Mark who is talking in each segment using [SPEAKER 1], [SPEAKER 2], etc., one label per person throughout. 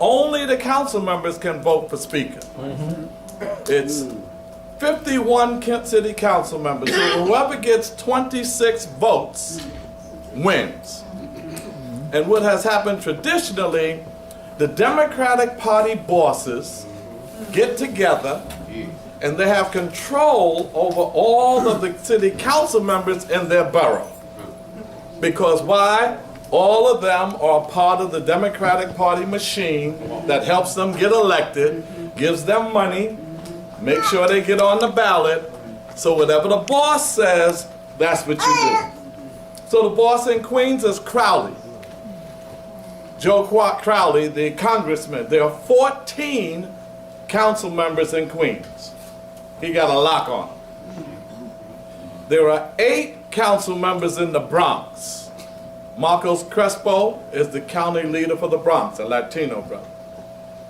[SPEAKER 1] only the council members can vote for speaker. It's 51 city council members, so whoever gets 26 votes wins. And what has happened traditionally, the Democratic Party bosses get together and they have control over all of the city council members in their borough. Because why? All of them are part of the Democratic Party machine that helps them get elected, gives them money, make sure they get on the ballot. So whatever the boss says, that's what you do. So the boss in Queens is Crowley. Joe Crowley, the congressman. There are 14 council members in Queens. He got a lock on him. There are 8 council members in the Bronx. Marcos Crespo is the county leader for the Bronx, a Latino brother.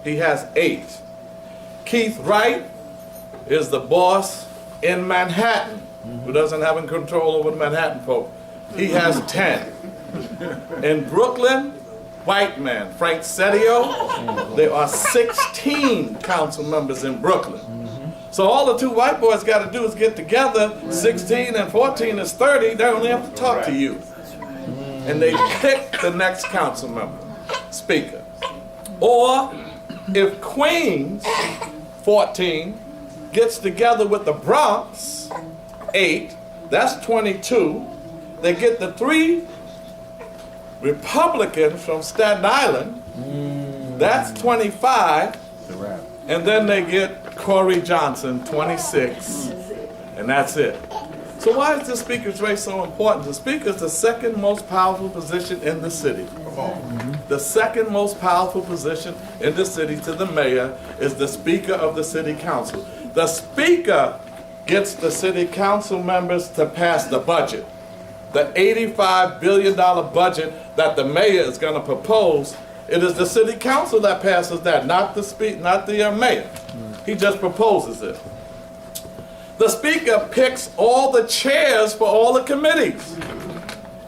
[SPEAKER 1] He has 8. Keith Wright is the boss in Manhattan, who doesn't have control over the Manhattan folk. He has 10. In Brooklyn, white man, Frank Sedio, there are 16 council members in Brooklyn. So all the 2 white boys got to do is get together. 16 and 14 is 30. They only have to talk to you. And they pick the next council member, speaker. Or if Queens, 14, gets together with the Bronx, 8, that's 22. They get the 3 Republicans from Staten Island, that's 25. And then they get Corey Johnson, 26, and that's it. So why is the speaker's race so important? The speaker is the second most powerful position in the city. The second most powerful position in the city to the mayor is the speaker of the city council. The speaker gets the city council members to pass the budget. The $85 billion budget that the mayor is going to propose, it is the city council that passes that, not the mayor. He just proposes it. The speaker picks all the chairs for all the committees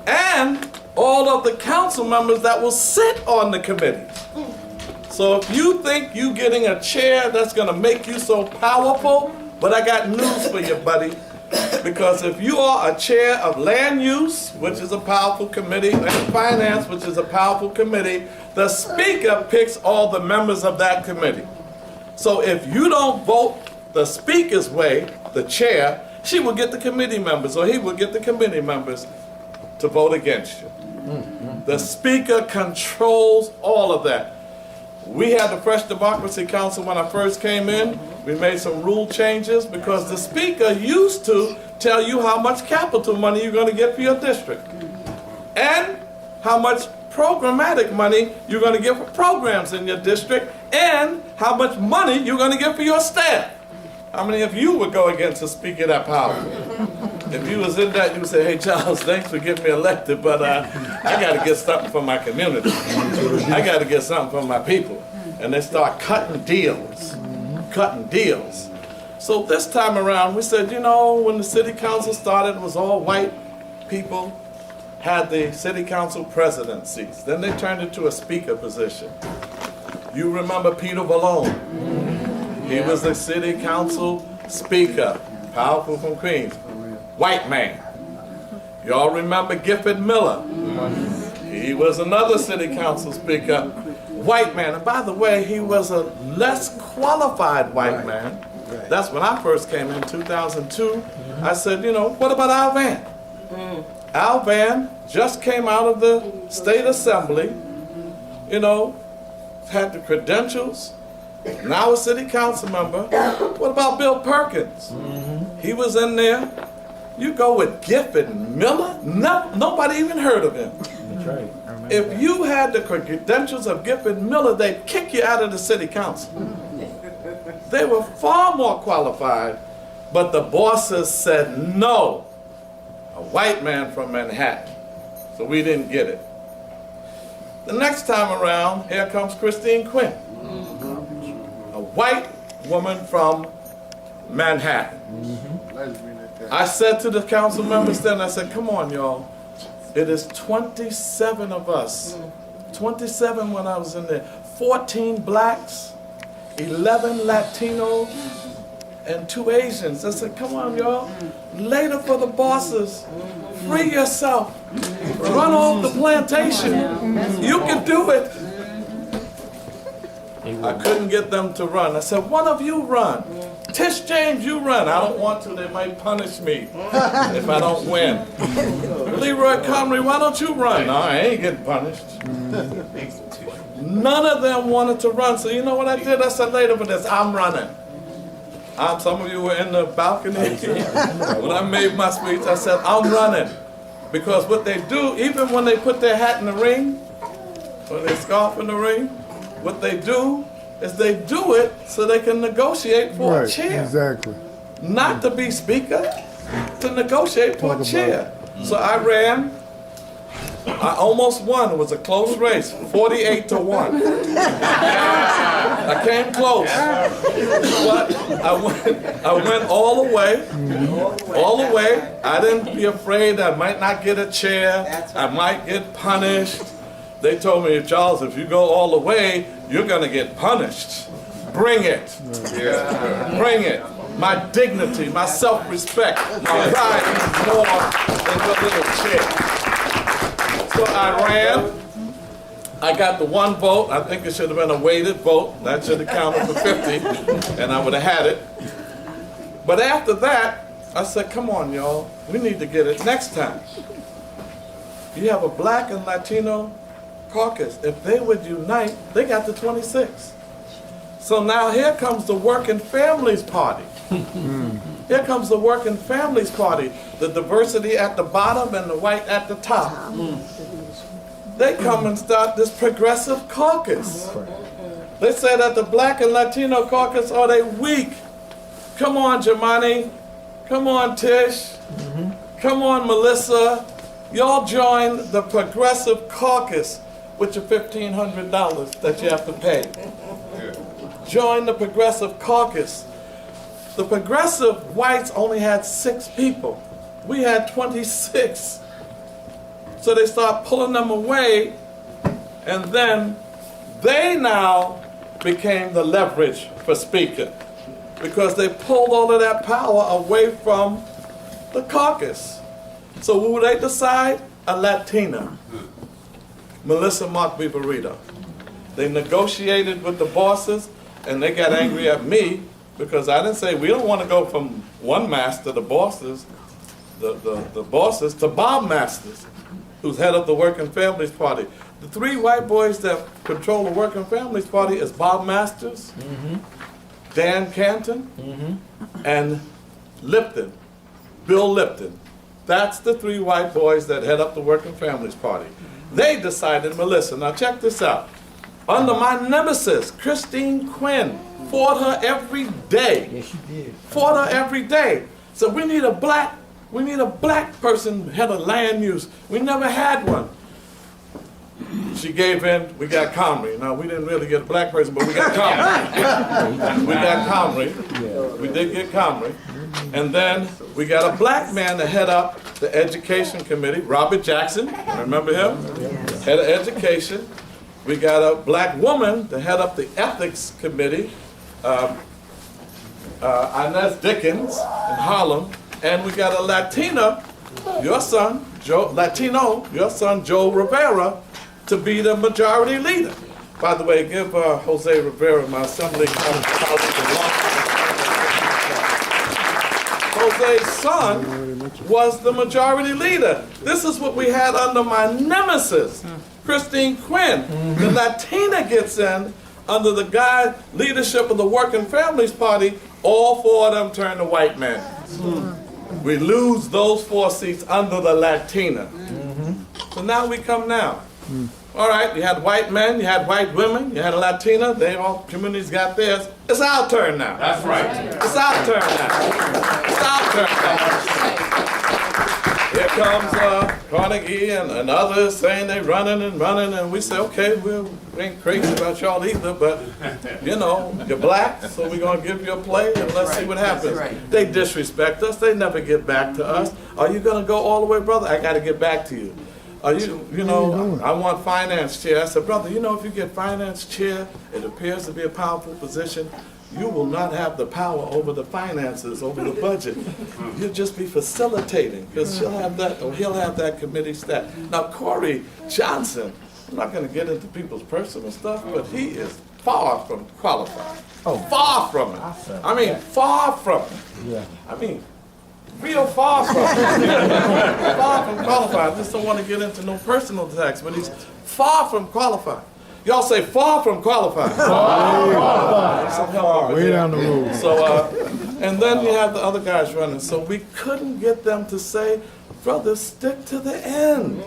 [SPEAKER 1] and all of the council members that will sit on the committees. So if you think you getting a chair that's going to make you so powerful, but I got news for you, buddy. Because if you are a chair of land use, which is a powerful committee, and finance, which is a powerful committee, the speaker picks all the members of that committee. So if you don't vote the speaker's way, the chair, she will get the committee members, or he will get the committee members to vote against you. The speaker controls all of that. We had the Fresh Democracy Council when I first came in. We made some rule changes because the speaker used to tell you how much capital money you're going to get for your district and how much programmatic money you're going to get for programs in your district and how much money you're going to get for your staff. How many of you would go against a speaker that powerful? If you was in that, you would say, hey, Charles, thanks for getting me elected, but I got to get something for my community. I got to get something for my people. And they start cutting deals. So this time around, we said, you know, when the city council started, it was all white people had the city council president seats. Then they turned it to a speaker position. You remember Peter Valone? He was the city council speaker, powerful from Queens, white man. Y'all remember Gifford Miller? He was another city council speaker, white man. And by the way, he was a less qualified white man. That's when I first came in 2002. I said, you know, what about Al Van? Al Van just came out of the state assembly, you know, had the credentials. Now a city council member. What about Bill Perkins? He was in there. You go with Gifford Miller? No, nobody even heard of him.
[SPEAKER 2] That's right.
[SPEAKER 1] If you had the credentials of Gifford Miller, they'd kick you out of the city council. They were far more qualified, but the bosses said no. A white man from Manhattan. So we didn't get it. The next time around, here comes Christine Quinn. A white woman from Manhattan. I said to the council members then, I said, come on, y'all. It is 27 of us. 27 when I was in there. 14 blacks, 11 Latinos, and 2 Asians. I said, come on, y'all. Later for the bosses. Free yourself. Run off the plantation. You can do it. I couldn't get them to run. I said, one of you run. Tish James, you run. I don't want to. They might punish me if I don't win. Leroy Comrie, why don't you run? No, I ain't getting punished. None of them wanted to run. So you know what I did? I said, later for this, I'm running. Some of you were in the balcony. When I made my speech, I said, I'm running. Because what they do, even when they put their hat in the ring, or their scarf in the ring, what they do is they do it so they can negotiate for a chair.
[SPEAKER 2] Exactly.
[SPEAKER 1] Not to be speaker, to negotiate for a chair. So I ran. I almost won. It was a close race, 48-1. I came close, but I went all the way. All the way. I didn't be afraid I might not get a chair. I might get punished. They told me, Charles, if you go all the way, you're going to get punished. Bring it. Bring it. My dignity, my self-respect, my pride is more than your little chair. So I ran. I got the 1 vote. I think it should have been a weighted vote. That should have counted for 50, and I would have had it. But after that, I said, come on, y'all. We need to get it next time. You have a black and Latino caucus. If they would unite, they got the 26. So now here comes the Working Families Party. Here comes the Working Families Party. The diversity at the bottom and the white at the top. They come and start this progressive caucus. They say that the black and Latino caucus, are they weak? Come on, Jamani. Come on, Tish. Come on, Melissa. Y'all join the progressive caucus with your $1,500 that you have to pay. Join the progressive caucus. The progressive whites only had 6 people. We had 26. So they start pulling them away, and then they now became the leverage for speaker because they pulled all of that power away from the caucus. So who they decide? A Latina. Melissa Mark-Viverito. They negotiated with the bosses, and they got angry at me because I didn't say we don't want to go from one master, the bosses, the bosses, to Bob Masters, who's head of the Working Families Party. The 3 white boys that control the Working Families Party is Bob Masters, Dan Canton, and Lipton, Bill Lipton. That's the 3 white boys that head up the Working Families Party. They decided, Melissa, now check this out. Under my nemesis, Christine Quinn, fought her every day.
[SPEAKER 3] Yes, she did.
[SPEAKER 1] Fought her every day. So we need a black person head of land use. We never had one. She gave in, we got Comrie. Now, we didn't really get a black person, but we got Comrie. We got Comrie. We did get Comrie. And then we got a black man to head up the education committee, Robert Jackson. Remember him? Head of education. We got a black woman to head up the ethics committee, Inez Dickens in Harlem. And we got a Latina, your son, Joe Rivera, to be the majority leader. By the way, give Jose Rivera, my assembly colleague, Jose's son was the majority leader. This is what we had under my nemesis, Christine Quinn. The Latina gets in under the leadership of the Working Families Party. All 4 of them turn to white men. We lose those 4 seats under the Latina. So now we come now. All right, you had white men, you had white women, you had a Latina, all communities got theirs. It's our turn now. That's right. It's our turn now. It's our turn now. Here comes Carnegie and others saying they're running, and we say, okay, we ain't crazy about y'all either, but you know, you're black, so we're gonna give you a play and let's see what happens. They disrespect us, they never get back to us. Are you gonna go all the way, brother? I gotta get back to you. you know, I want finance chair. I said, brother, you know, if you get finance chair, it appears to be a powerful position. You will not have the power over the finances, over the budget. You'll just be facilitating, because she'll have that, or he'll have that committee staff. Now, Corey Johnson, I'm not going to get into people's personal stuff, but he is far from qualified. Oh, far from it. I mean, far from it. Yeah. I mean, real far from it. Far from qualified. I just don't want to get into no personal attacks, but he's far from qualified. Y'all say far from qualified.
[SPEAKER 2] Way down the road.
[SPEAKER 1] So, and then you have the other guys running. So we couldn't get them to say, brother, stick to the end.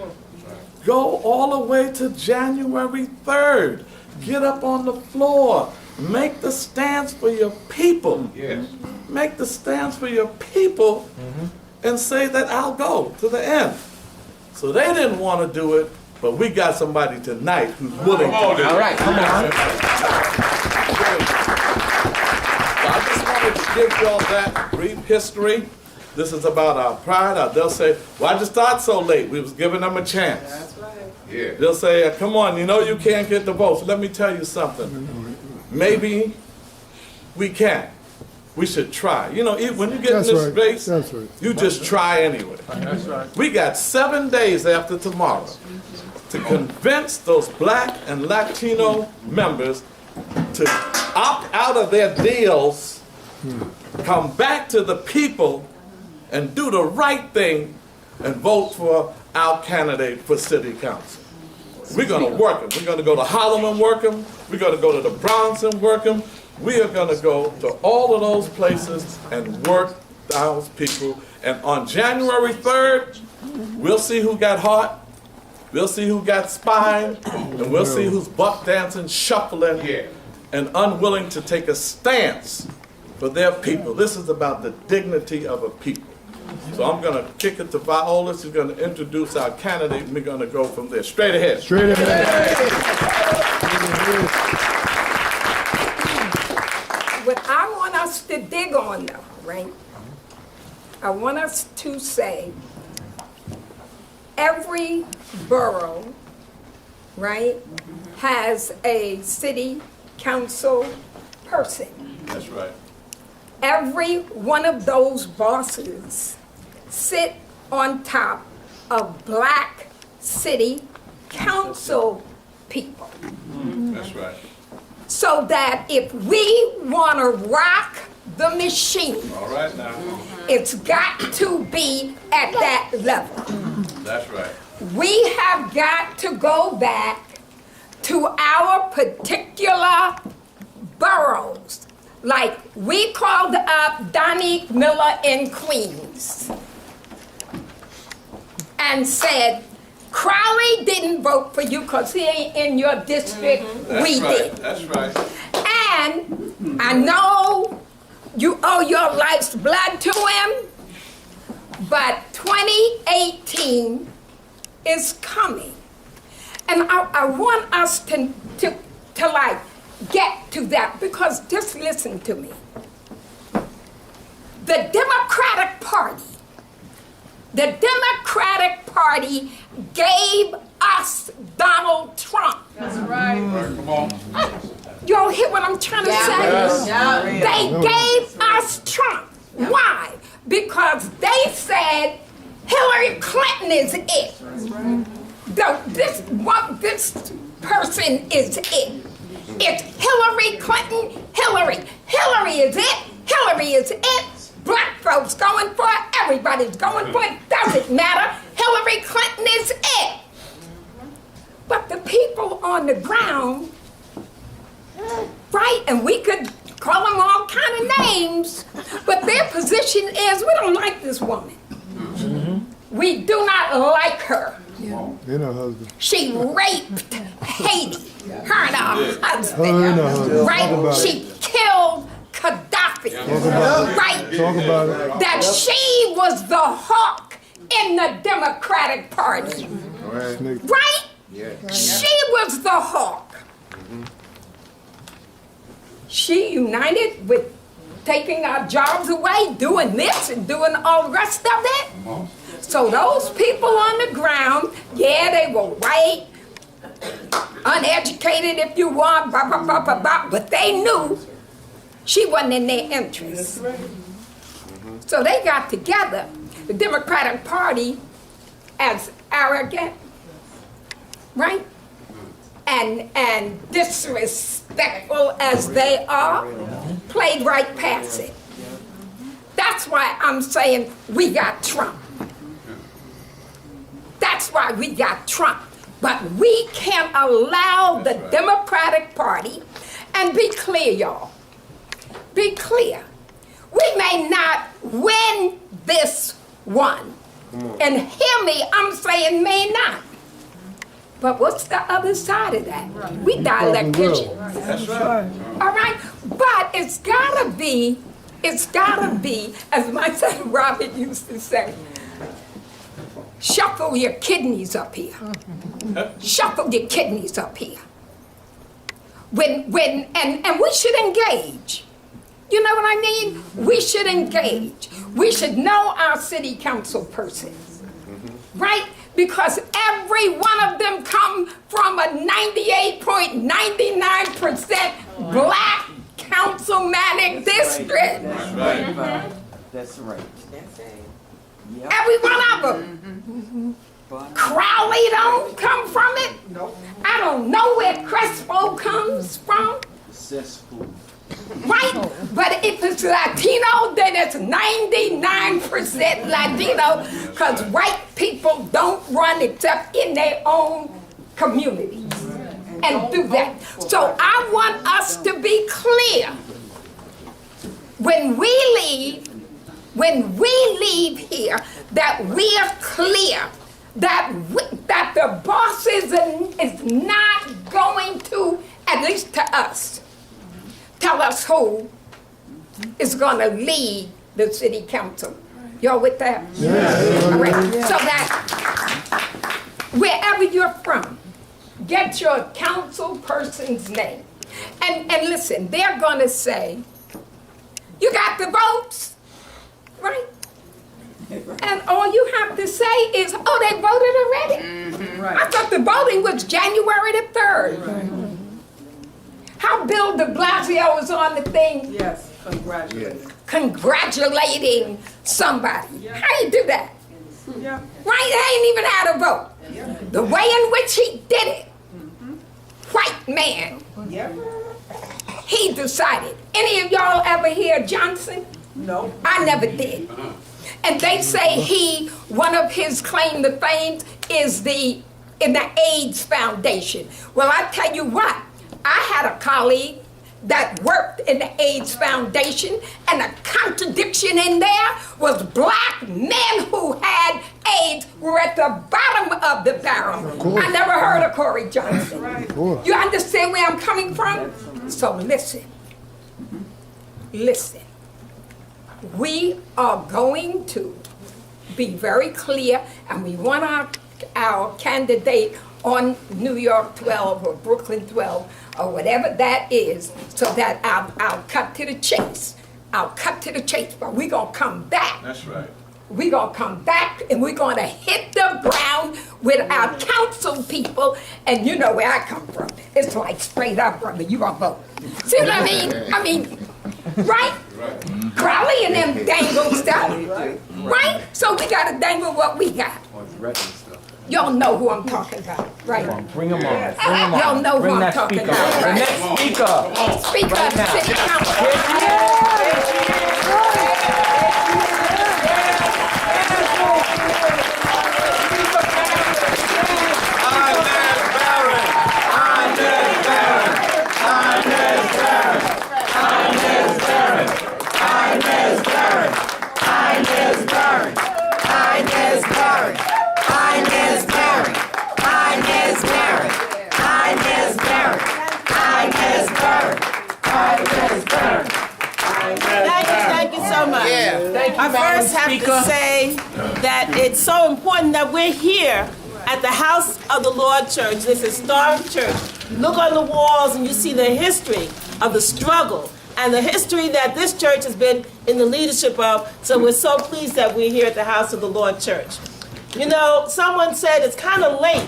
[SPEAKER 1] Go all the way to January 3rd. Get up on the floor. Make the stance for your people. Yes. Make the stance for your people and say that I'll go to the end. So they didn't want to do it, but we got somebody tonight who's willing to do it.
[SPEAKER 3] All right, come on.
[SPEAKER 1] So I just wanted to give y'all that brief history. This is about our pride. They'll say, why'd you start so late? We was giving them a chance. That's right. Yeah. They'll say, come on, you know you can't get the votes. Let me tell you something. Maybe we can. We should try. You know, when you get in this space, you just try anyway. That's right. We got 7 days after tomorrow to convince those Black and Latino members to opt out of their deals, come back to the people, and do the right thing and vote for our candidate for city council. We're going to work them. We're going to go to Harlem and work them. We're going to go to the Bronx and work them. We are going to go to all of those places and work those people. And on January 3rd, we'll see who got heart, we'll see who got spine, and we'll see who's buck dancing, shuffling, and unwilling to take a stance for their people. This is about the dignity of a people. So I'm going to kick it to Viola. She's going to introduce our candidate, and we're going to go from there. Straight ahead.
[SPEAKER 2] Straight ahead.
[SPEAKER 4] What I want us to dig on, though, right? I want us to say every borough, right, has a city council person.
[SPEAKER 1] That's right.
[SPEAKER 4] Every one of those bosses sit on top of Black city council people.
[SPEAKER 1] That's right.
[SPEAKER 4] So that if we want to rock the machine,
[SPEAKER 1] all right now,
[SPEAKER 4] it's got to be at that level.
[SPEAKER 1] That's right.
[SPEAKER 4] We have got to go back to our particular boroughs. Like, we called up Donnie Miller in Queens and said, Crowley didn't vote for you because he ain't in your district. We did.
[SPEAKER 1] That's right.
[SPEAKER 4] And I know you owe your life's blood to him, but 2018 is coming. And I want us to like, get to that, because just listen to me. The Democratic Party gave us Donald Trump.
[SPEAKER 3] That's right.
[SPEAKER 1] Come on.
[SPEAKER 4] Y'all hear what I'm trying to say?
[SPEAKER 3] Yes.
[SPEAKER 4] They gave us Trump. Why? Because they said Hillary Clinton is it. This person is it. It's Hillary Clinton, Hillary. Hillary is it. Hillary is it. Black folks going for it. Everybody's going for it. Doesn't matter. Hillary Clinton is it. But the people on the ground, right, and we could call them all kind of names, but their position is, we don't like this woman. We do not like her.
[SPEAKER 2] They're no husband.
[SPEAKER 4] She raped Haiti, her and her husband, right? She killed Gaddafi, right?
[SPEAKER 2] Talk about it.
[SPEAKER 4] That she was the hawk in the Democratic Party, right? She was the hawk. She united with taking our jobs away, doing this and doing all the rest of it. So those people on the ground, yeah, they were white, uneducated if you want, blah, blah, blah, blah, blah, but they knew she wasn't in their interest. So they got together, the Democratic Party, as arrogant, right? And disrespectful as they are, played right past it. That's why I'm saying we got Trump. That's why we got Trump. But we can't allow the Democratic Party, and be clear, y'all, be clear. We may not win this one. And hear me, I'm saying may not. But what's the other side of that? We dialecticians.
[SPEAKER 1] That's right.
[SPEAKER 4] All right? But it's gotta be, as my son Robert used to say, shuffle your kidneys up here. Shuffle your kidneys up here. And we should engage. You know what I mean? We should engage. We should know our city council persons, right? Because every one of them come from a 98.99% black councilmanic district.
[SPEAKER 3] That's right.
[SPEAKER 4] Every one of them. Crowley don't come from it. I don't know where Crespo comes from.
[SPEAKER 3] Cesspool.
[SPEAKER 4] Right? But if it's Latino, then it's 99% Latino, because white people don't run except in their own communities and do that. So I want us to be clear. When we leave here, that we are clear that the boss is not going to, at least to us, tell us who is going to lead the city council. Y'all with that?
[SPEAKER 2] Yeah.
[SPEAKER 4] All right. So that wherever you're from, get your council person's name. And listen, they're going to say, you got the votes, right? And all you have to say is, oh, they voted already? I thought the voting was January the 3rd. How Bill de Blasio was on the thing.
[SPEAKER 5] Yes, congratulations.
[SPEAKER 4] Congratulating somebody. How you do that?
[SPEAKER 5] Yeah.
[SPEAKER 4] Right? They ain't even had a vote. The way in which he did it, white man, he decided. Any of y'all ever hear Johnson?
[SPEAKER 5] No.
[SPEAKER 4] I never did. And they say one of his claim to fame is in the AIDS Foundation. Well, I tell you what, I had a colleague that worked in the AIDS Foundation, and the contradiction in there was black men who had AIDS were at the bottom of the barrel. I never heard of Corey Johnson. You understand where I'm coming from? So listen. We are going to be very clear, and we want our candidate on New York 12 or Brooklyn 12 or whatever that is, so that I'll cut to the chase. But we're going to come back.
[SPEAKER 1] That's right.
[SPEAKER 4] We're going to come back, and we're going to hit the ground with our council people. And you know where I come from. It's like straight up, brother, you going to vote. See what I mean? Right? Crowley and them dangle stuff. Right? So we got to dangle what we got. Y'all know who I'm talking about, right?
[SPEAKER 3] Bring them on.
[SPEAKER 4] Y'all know who I'm talking about, right?
[SPEAKER 3] Next speaker.
[SPEAKER 4] Speaker of the City Council.
[SPEAKER 5] Thank you so much. I first have to say that it's so important that we're here at the House of the Lord Church, this historic church. Look on the walls and you see the history of the struggle and the history that this church has been in the leadership of. So we're so pleased that we're here at the House of the Lord Church. You know, someone said it's kind of late.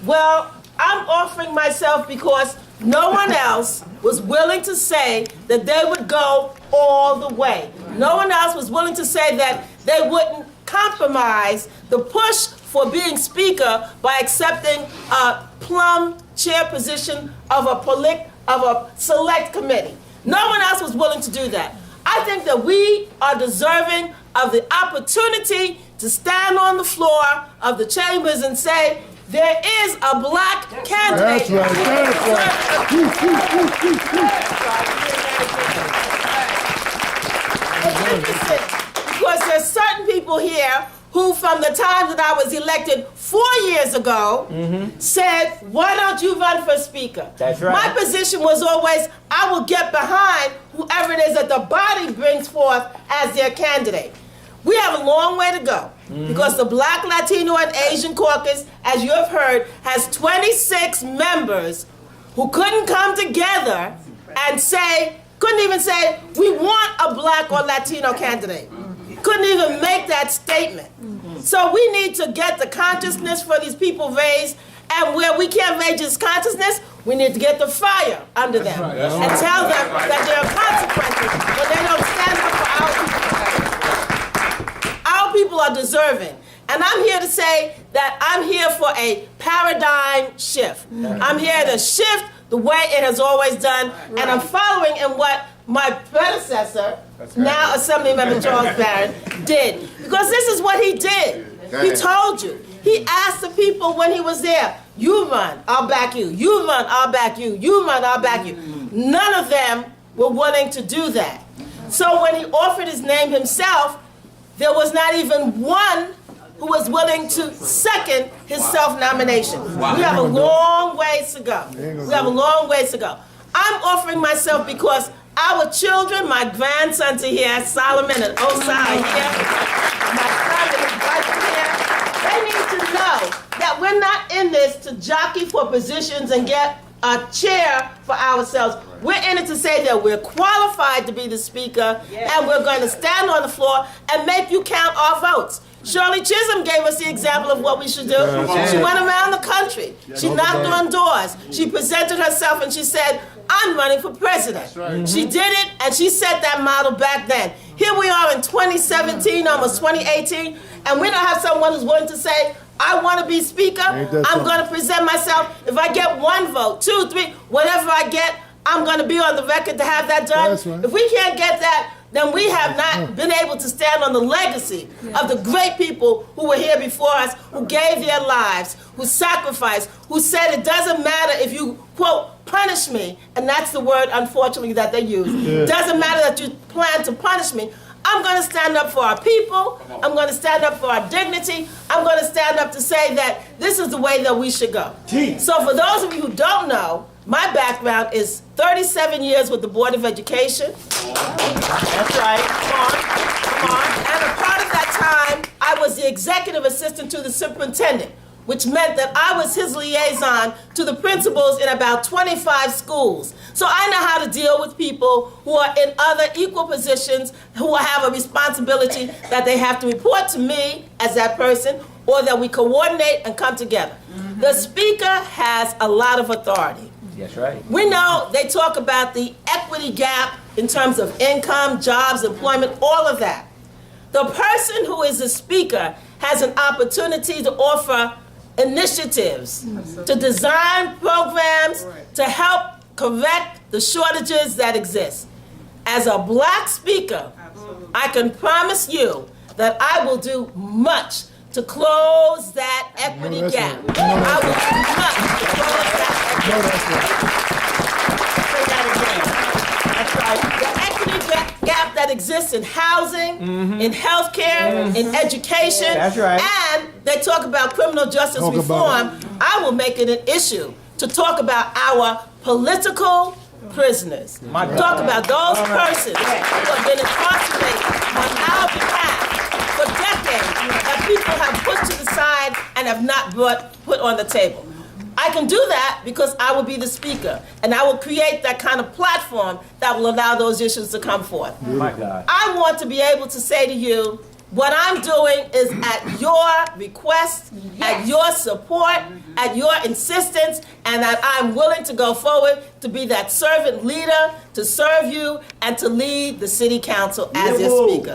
[SPEAKER 5] Well, I'm offering myself because no one else was willing to say that they would go all the way. No one else was willing to say that they wouldn't compromise the push for being speaker by accepting a plum chair position of a select committee. No one else was willing to do that. I think that we are deserving of the opportunity to stand on the floor of the chambers and say, there is a black candidate.
[SPEAKER 2] That's right.
[SPEAKER 5] It's interesting because there's certain people here who, from the time that I was elected 4 years ago, said, why don't you run for speaker?
[SPEAKER 3] That's right.
[SPEAKER 5] My position was always, I will get behind whoever it is that the body brings forth as their candidate. We have a long way to go because the Black, Latino, and Asian caucus, as you have heard, has 26 members who couldn't come together and say, couldn't even say, we want a Black or Latino candidate. Couldn't even make that statement. So we need to get the consciousness for these people raised, and where we can't raise this consciousness, we need to get the fire under them and tell them that there are consequences when they don't stand up for our people. Our people are deserving. And I'm here to say that I'm here for a paradigm shift. I'm here to shift the way it has always done, and I'm following in what my predecessor, now Assemblymember Charles Barron, did. Because this is what he did. He told you. He asked the people when he was there, you run, I'll back you. You run, I'll back you. You run, I'll back you. None of them were willing to do that. So when he offered his name himself, there was not even one who was willing to second his self-nomination. We have a long ways to go. We have a long ways to go. I'm offering myself because our children, my grandsons are here, Solomon and Osai are here, my son and his wife are here. They need to know that we're not in this to jockey for positions and get a chair for ourselves. We're in it to say that we're qualified to be the speaker, and we're going to stand on the floor and make you count our votes. Shirley Chisholm gave us the example of what we should do. She went around the country. She knocked on doors. She presented herself and she said, I'm running for president. She did it, and she set that model back then. Here we are in 2017, almost 2018, and we don't have someone who's willing to say, I want to be speaker. I'm going to present myself. If I get 1 vote, 2, 3, whatever I get, I'm going to be on the record to have that done. If we can't get that, then we have not been able to stand on the legacy of the great people who were here before us, who gave their lives, who sacrificed, who said it doesn't matter if you, quote, punish me, and that's the word, unfortunately, that they use. It doesn't matter that you plan to punish me. I'm going to stand up for our people. I'm going to stand up for our dignity. I'm going to stand up to say that this is the way that we should go. So for those of you who don't know, my background is 37 years with the Board of Education. That's right. Come on. And a part of that time, I was the executive assistant to the superintendent, which meant that I was his liaison to the principals in about 25 schools. So I know how to deal with people who are in other equal positions, who have a responsibility that they have to report to me as that person, or that we coordinate and come together. The speaker has a lot of authority.
[SPEAKER 3] That's right.
[SPEAKER 5] We know they talk about the equity gap in terms of income, jobs, employment, all of that. The person who is the speaker has an opportunity to offer initiatives, to design programs, to help correct the shortages that exist. As a black speaker, I can promise you that I will do much to close that equity gap. I will do much to close that equity gap. The equity gap that exists in housing, in healthcare, in education.
[SPEAKER 3] That's right.
[SPEAKER 5] And they talk about criminal justice reform. I will make it an issue to talk about our political prisoners. Talk about those persons who have been incarcerated on our behalf for decades, that people have put to the side and have not put on the table. I can do that because I will be the speaker, and I will create that kind of platform that will allow those issues to come forth.
[SPEAKER 3] My God.
[SPEAKER 5] I want to be able to say to you, What I'm doing is at your request, at your support, at your insistence, and that I'm willing to go forward to be that servant leader, to serve you, and to lead the city council as your speaker.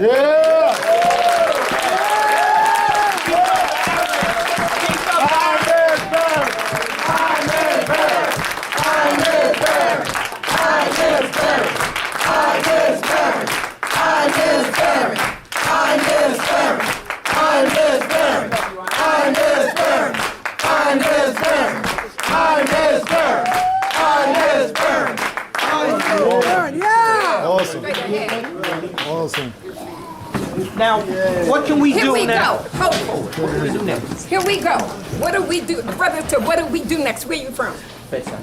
[SPEAKER 2] Awesome. Awesome.
[SPEAKER 3] Now, what can we
[SPEAKER 4] Here
[SPEAKER 3] do
[SPEAKER 4] we
[SPEAKER 3] now?
[SPEAKER 4] go. Hold.
[SPEAKER 3] What can we do next?
[SPEAKER 4] Here we go. What do we do? Brother, what do we do next? Where you from?
[SPEAKER 3] Bedside.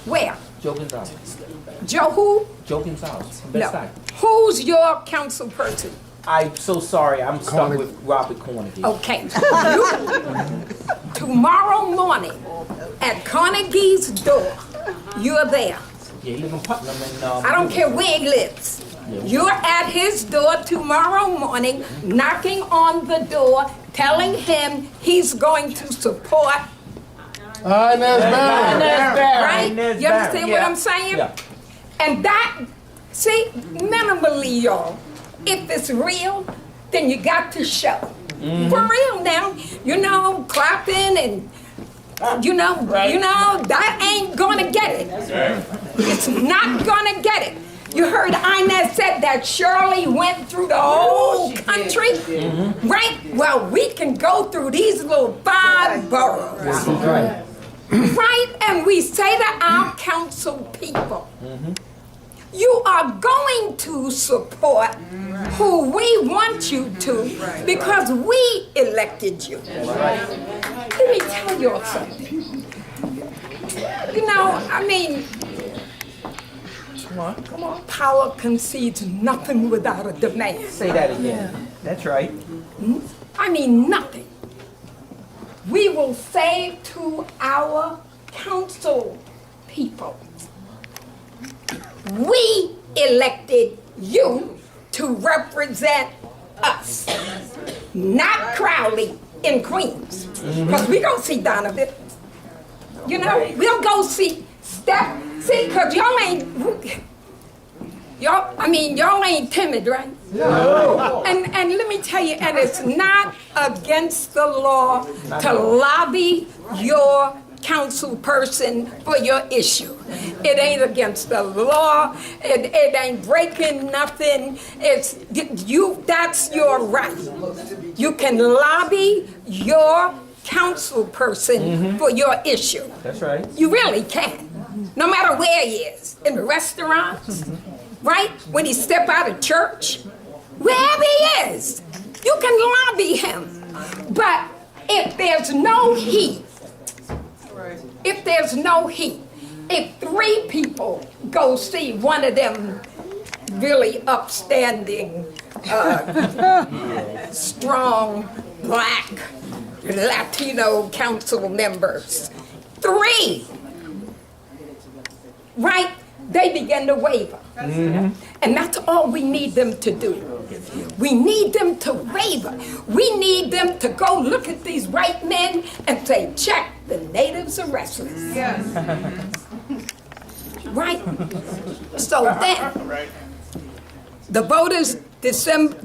[SPEAKER 4] Where?
[SPEAKER 3] Joe Gonzalez.
[SPEAKER 4] Joe who?
[SPEAKER 3] Joe Gonzalez.
[SPEAKER 4] No.
[SPEAKER 3] Bedside.
[SPEAKER 4] Who's your council person?
[SPEAKER 3] I'm so sorry. I'm stuck
[SPEAKER 2] Carnegie.
[SPEAKER 3] with Robert Carnegie.
[SPEAKER 4] Okay. Tomorrow morning at Carnegie's door, you're there.
[SPEAKER 3] Yeah, he live in Putnam and
[SPEAKER 4] I don't care where he lives. You're at his door tomorrow morning, knocking on the door, telling him he's going to support,
[SPEAKER 2] Inez Barry.
[SPEAKER 4] right? You understand what I'm saying?
[SPEAKER 3] Yeah.
[SPEAKER 4] And that, see, minimally, y'all, if it's real, then you got to show. For real now, you know, clapping and, you know, that ain't gonna get it. It's not gonna get it. You heard Inez said that Shirley went through the whole country, right? Well, we can go through these little 5 boroughs, right? And we say to our council people, you are going to support who we want you to because we elected you. Let me tell you all something. You know, I mean, come on. Power concedes nothing without a demand.
[SPEAKER 3] Say that again. That's right.
[SPEAKER 4] I mean, nothing. We will say to our council people, we elected you to represent us, not Crowley in Queens. Because we don't see Donovan. You know, we don't go see Steph. See, because y'all ain't timid, right? No. And let me tell you, and it's not against the law to lobby your council person for your issue. It ain't against the law. It ain't breaking nothing. It's you. That's your right. You can lobby your council person for your issue.
[SPEAKER 3] That's right.
[SPEAKER 4] You really can. No matter where he is, in the restaurants, right? When he step out of church, wherever he is, you can lobby him. But if there's no heat, if 3 people go see one of them really upstanding, strong, black, Latino council members, 3, right? They begin to waver. And that's all we need them to do. We need them to waver. We need them to go look at these white men and say, check, the natives are restless.
[SPEAKER 6] Yes.
[SPEAKER 4] Right? So then, the vote is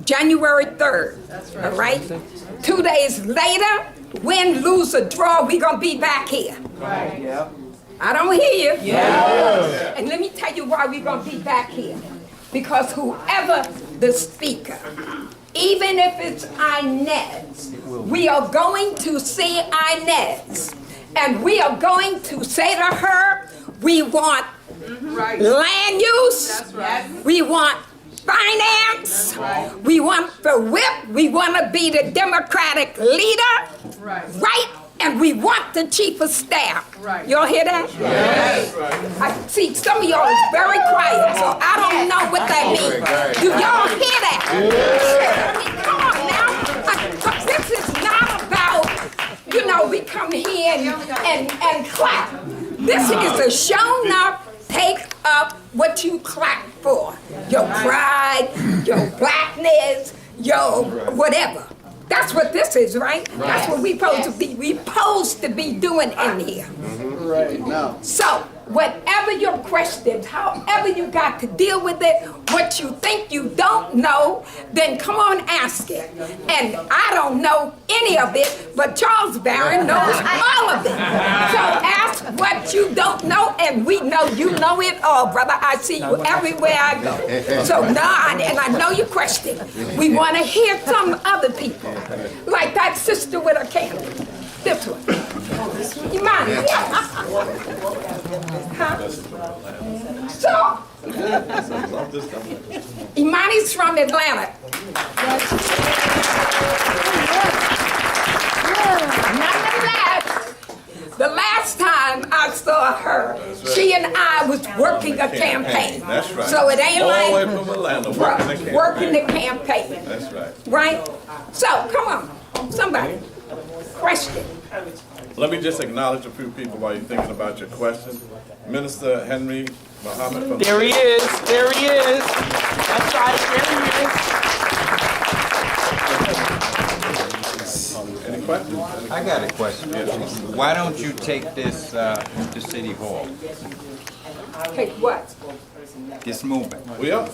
[SPEAKER 4] January 3rd. All right? 2 days later, win, lose, or draw, we're going to be back here.
[SPEAKER 6] Right.
[SPEAKER 3] Yeah.
[SPEAKER 4] I don't hear you.
[SPEAKER 6] Yeah.
[SPEAKER 4] And let me tell you why we're going to be back here. Because whoever the speaker, even if it's Inez, we are going to see Inez. And we are going to say to her, we want land use,
[SPEAKER 6] That's right.
[SPEAKER 4] we want finance, we want the whip, we want to be the Democratic leader, right? And we want the chief of staff.
[SPEAKER 6] Right.
[SPEAKER 4] Y'all hear that?
[SPEAKER 6] Yes.
[SPEAKER 4] I see some of y'all is very quiet, so I don't know what that means. Do y'all hear that? I mean, come on now. This is not about, you know, we come here and clap. This is a shown up, take up what you clap for. Your pride, your blackness, your whatever. That's what this is, right? That's what we supposed to be. We supposed to be doing in here.
[SPEAKER 2] Right now.
[SPEAKER 4] So, whatever your questions, however you got to deal with it, what you think you don't know, then come on, ask it. And I don't know any of it, but Charles Barron knows all of it. So ask what you don't know, and we know you know it all, brother. I see you everywhere I go. So now, and I know your question. We want to hear some other people, like that sister with her candle. This one. Imani, yes. Huh? So, Imani's from Atlanta. Nonetheless, the last time I saw her, she and I was working a campaign.
[SPEAKER 1] That's right.
[SPEAKER 4] So it ain't
[SPEAKER 1] All
[SPEAKER 4] like
[SPEAKER 1] the way from Atlanta,
[SPEAKER 4] working the campaign.
[SPEAKER 1] That's right.
[SPEAKER 4] Right? So, come on, somebody. Question.
[SPEAKER 1] Let me just acknowledge a few people while you're thinking about your question. Minister Henry Muhammad from
[SPEAKER 3] There he is. There he is. That's right. There he is.
[SPEAKER 1] Any questions?
[SPEAKER 7] I got a question. Why don't you take this to City Hall,
[SPEAKER 4] Hey, what?
[SPEAKER 7] this movement?
[SPEAKER 1] We are.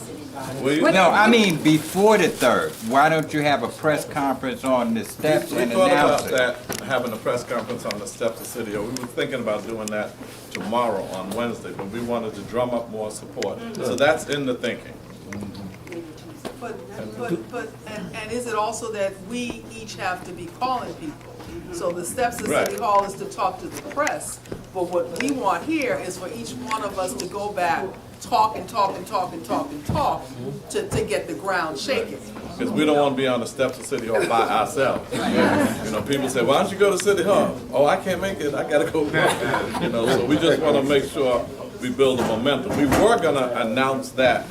[SPEAKER 1] We
[SPEAKER 7] No, I mean before the 3rd. Why don't you have a press conference on the steps and
[SPEAKER 1] thought
[SPEAKER 7] announce
[SPEAKER 1] about
[SPEAKER 7] it?
[SPEAKER 1] that, having a press conference on the steps of City Hall. We were thinking about doing that tomorrow on Wednesday, but we wanted to drum up more support. So that's in the thinking.
[SPEAKER 8] And is it also that we each have to be calling people? So the steps of
[SPEAKER 1] Right.
[SPEAKER 8] City Hall is to talk to the press, but what we want here is for each one of us to go back, talk and talk and talk and talk and talk to get the ground shaking.
[SPEAKER 1] Because we don't want to be on the steps of City Hall by ourselves. You know, people say, why don't you go to City Hall? Oh, I can't make it, I gotta go. You know, so we just want to make sure we build a momentum. We were gonna announce that,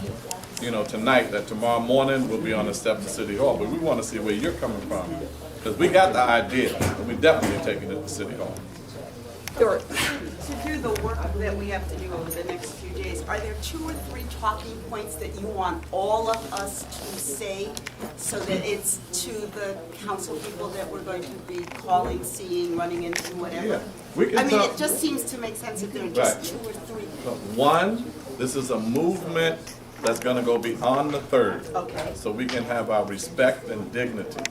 [SPEAKER 1] you know, tonight, that tomorrow morning we'll be on the steps of City Hall, but we want to see where you're coming from. Because we got the idea, and we definitely taking it to City Hall.
[SPEAKER 4] Sure.
[SPEAKER 9] To do the work that we have to do over the next few days, are there 2 or 3 talking points that you want all of us to say so that it's to the council people that we're going to be calling, seeing, running into, whatever?
[SPEAKER 1] Yeah, we can
[SPEAKER 9] I mean,
[SPEAKER 1] talk-
[SPEAKER 9] it just seems to make sense if there are just
[SPEAKER 1] Right.
[SPEAKER 9] 2 or 3.
[SPEAKER 1] One, this is a movement that's gonna go beyond the 3rd.
[SPEAKER 9] Okay.
[SPEAKER 1] So we can have our respect and dignity.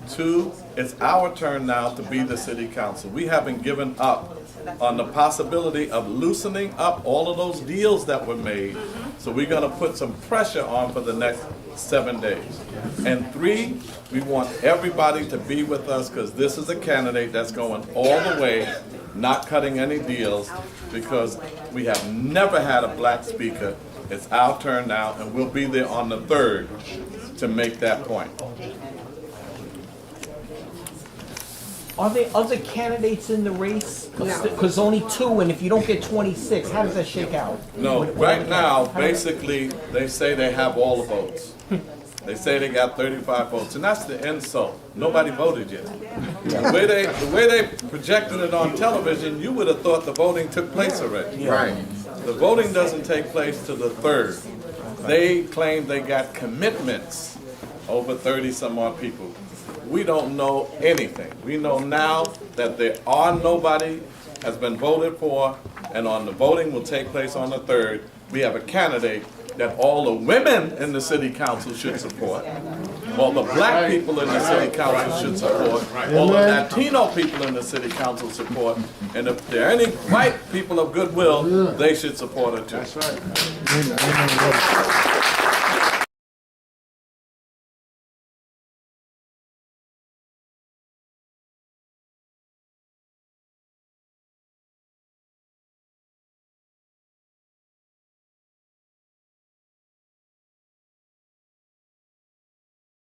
[SPEAKER 1] 2, it's our turn now to be the city council. We haven't given up on the possibility of loosening up all of those deals that were made. So we're gonna put some pressure on for the next 7 days. And 3, we want everybody to be with us because this is a candidate that's going all the way, not cutting any deals, because we have never had a black speaker. It's our turn now, and we'll be there on the 3rd to make that point.
[SPEAKER 3] Are there other candidates in the race? Because only 2, and if you don't get 26, how does that shake out?
[SPEAKER 1] No, right now, basically, they say they have all the votes. They say they got 35 votes, and that's the insult. Nobody voted yet. The way they projected it on television, you would have thought the voting took place already.
[SPEAKER 2] Right.
[SPEAKER 1] The voting doesn't take place till the 3rd. They claim they got commitments, over 30 some odd people. We don't know anything. We know now that there are nobody has been voted for, and on the voting will take place on the 3rd. We have a candidate that all the women in the city council should support, all the black people in the city council should support, all the Latino people in the city council support, and if there are any white people of goodwill, they should support it too.
[SPEAKER 2] That's right.